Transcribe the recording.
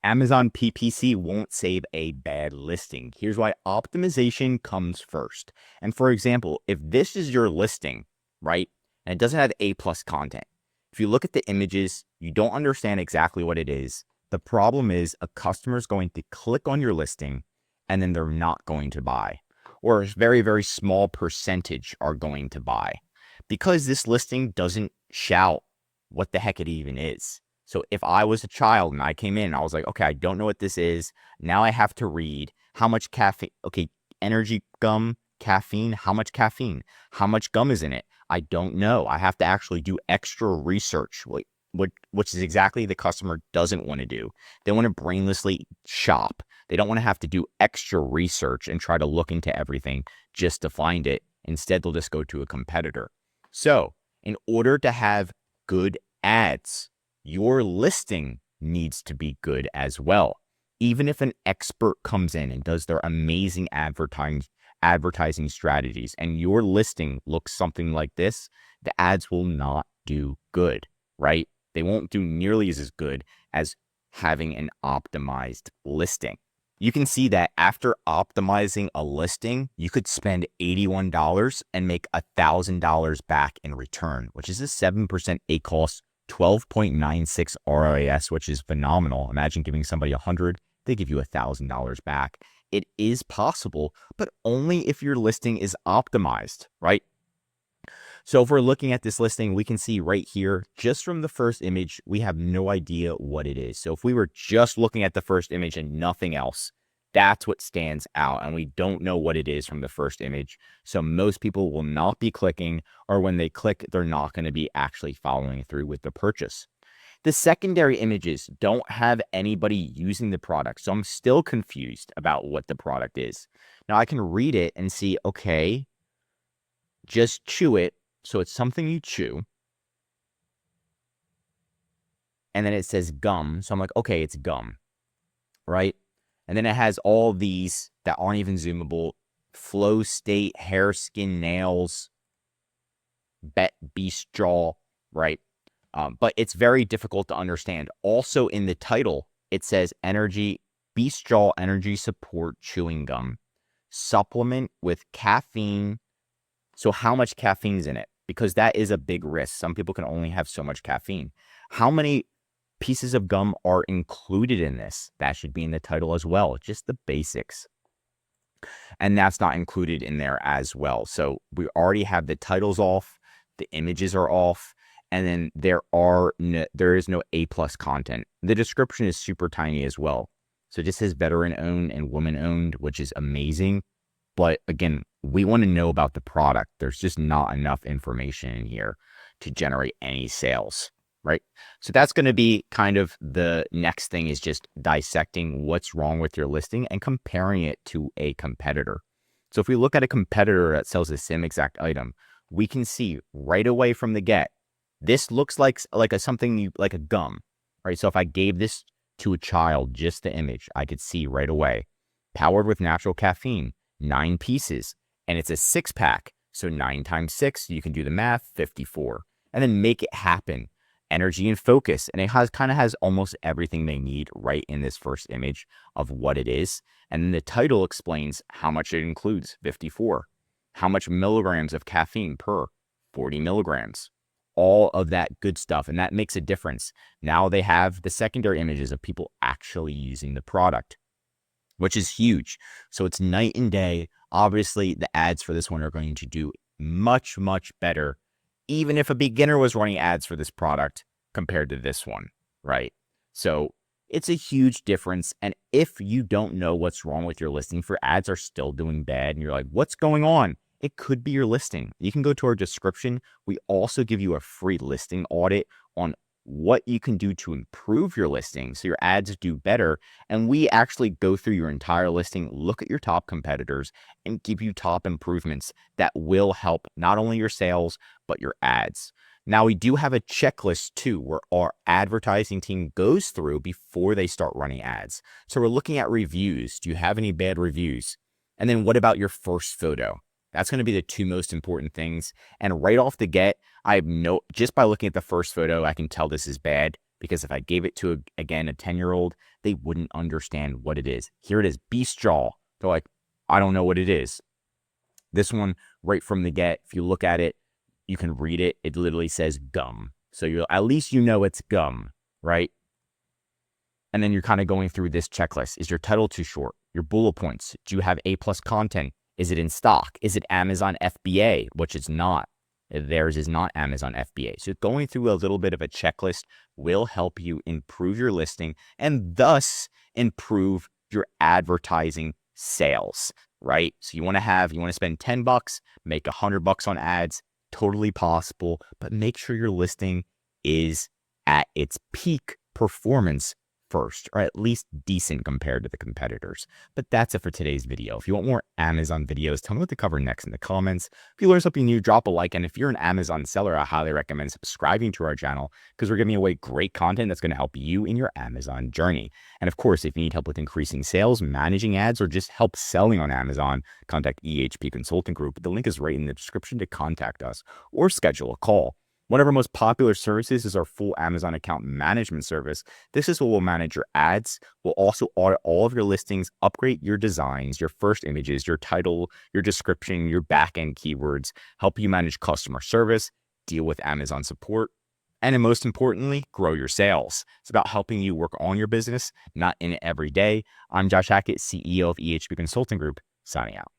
Amazon PPC won't save a bad listing. Here's why: optimization comes first. And for example, if this is your listing, right, and it doesn't have A plus content, if you look at the images, you don't understand exactly what it is. The problem is a customer is going to click on your listing and then they're not going to buy, or a very, very small percentage are going to buy because this listing doesn't shout what the heck it even is. So if I was a child and I came in, I was like, okay, I don't know what this is. Now I have to read how much caffeine. Okay, energy gum, caffeine. How much caffeine? How much gum is in it? I don't know. I have to actually do extra research, which is exactly the customer doesn't want to do. They want to brainlessly shop. They don't want to have to do extra research and try to look into everything just to find it. Instead, they'll just go to a competitor. So in order to have good ads, your listing needs to be good as well. Even if an expert comes in and does their amazing advertising strategies and your listing looks something like this, the ads will not do good, right? They won't do nearly as good as having an optimized listing. You can see that after optimizing a listing, you could spend $81 and make $1,000 back in return, which is a 7% ACoS, 12.96 ROAS, which is phenomenal. Imagine giving somebody 100, they give you $1,000 back. It is possible, but only if your listing is optimized, right? So if we're looking at this listing, we can see right here, just from the first image, we have no idea what it is. So if we were just looking at the first image and nothing else, that's what stands out. And we don't know what it is from the first image. So most people will not be clicking, or when they click, they're not going to be actually following through with the purchase. The secondary images don't have anybody using the product. So I'm still confused about what the product is. Now I can read it and see, okay, just chew it. So it's something you chew. And then it says gum. So I'm like, okay, it's gum, right? And then it has all these that aren't even zoomable: flow state, hair, skin, nails, beast jaw, right? But it's very difficult to understand. Also in the title, it says energy, beast jaw energy support chewing gum, supplement with caffeine. So how much caffeine is in it? Because that is a big risk. Some people can only have so much caffeine. How many pieces of gum are included in this? That should be in the title as well. Just the basics. And that's not included in there as well. So we already have the titles off, the images are off, and then there is no A plus content. The description is super tiny as well. So it just says veteran owned and woman owned, which is amazing. But again, we want to know about the product. There's just not enough information in here to generate any sales, right? So that's going to be kind of the next thing, is just dissecting what's wrong with your listing and comparing it to a competitor. So if we look at a competitor that sells the same exact item, we can see right away from the get, this looks like a gum, right? So if I gave this to a child, just the image, I could see right away, powered with natural caffeine, 9 pieces, and it's a 6-pack. So 9 times 6, you can do the math, 54, and then make it happen. Energy and focus, and it kind of has almost everything they need right in this first image of what it is. And then the title explains how much it includes, 54, how much milligrams of caffeine per, 40 milligrams, all of that good stuff. And that makes a difference. Now they have the secondary images of people actually using the product, which is huge. So it's night and day. Obviously, the ads for this one are going to do much, much better, even if a beginner was running ads for this product compared to this one, right? So it's a huge difference. And if you don't know what's wrong with your listing, for ads are still doing bad, and you're like, what's going on? It could be your listing. You can go to our description. We also give you a free listing audit on what you can do to improve your listing so your ads do better. And we actually go through your entire listing, look at your top competitors, and give you top improvements that will help not only your sales, but your ads. Now, we do have a checklist too, where our advertising team goes through before they start running ads. So we're looking at reviews. Do you have any bad reviews? And then what about your first photo? That's going to be the 2 most important things. And right off the get, just by looking at the first photo, I can tell this is bad, because if I gave it to, again, a 10-year-old, they wouldn't understand what it is. Here it is, beast jaw. They're like, I don't know what it is. This one, right from the get, if you look at it, you can read it. It literally says gum. So at least you know it's gum, right? And then you're kind of going through this checklist. Is your title too short? Your bullet points. Do you have A+ content? Is it in stock? Is it Amazon FBA? Which it's not. Theirs is not Amazon FBA. So going through a little bit of a checklist will help you improve your listing and thus improve your advertising sales, right? So you want to spend $10, make $100 on ads, totally possible, but make sure your listing is at its peak performance first, or at least decent compared to the competitors. But that's it for today's video. If you want more Amazon videos, tell me what to cover next in the comments. If you learned something new, drop a like. And if you're an Amazon seller, I highly recommend subscribing to our channel because we're giving away great content that's going to help you in your Amazon journey. And of course, if you need help with increasing sales, managing ads, or just help selling on Amazon, contact EHP Consulting Group. The link is right in the description to contact us or schedule a call. One of our most popular services is our full Amazon account management service. This is what will manage your ads. We'll also audit all of your listings, upgrade your designs, your first images, your title, your description, your back-end keywords, help you manage customer service, deal with Amazon support, and then most importantly, grow your sales. It's about helping you work on your business, not in it every day. I'm Josh Hackett, CEO of EHP Consulting Group, signing out.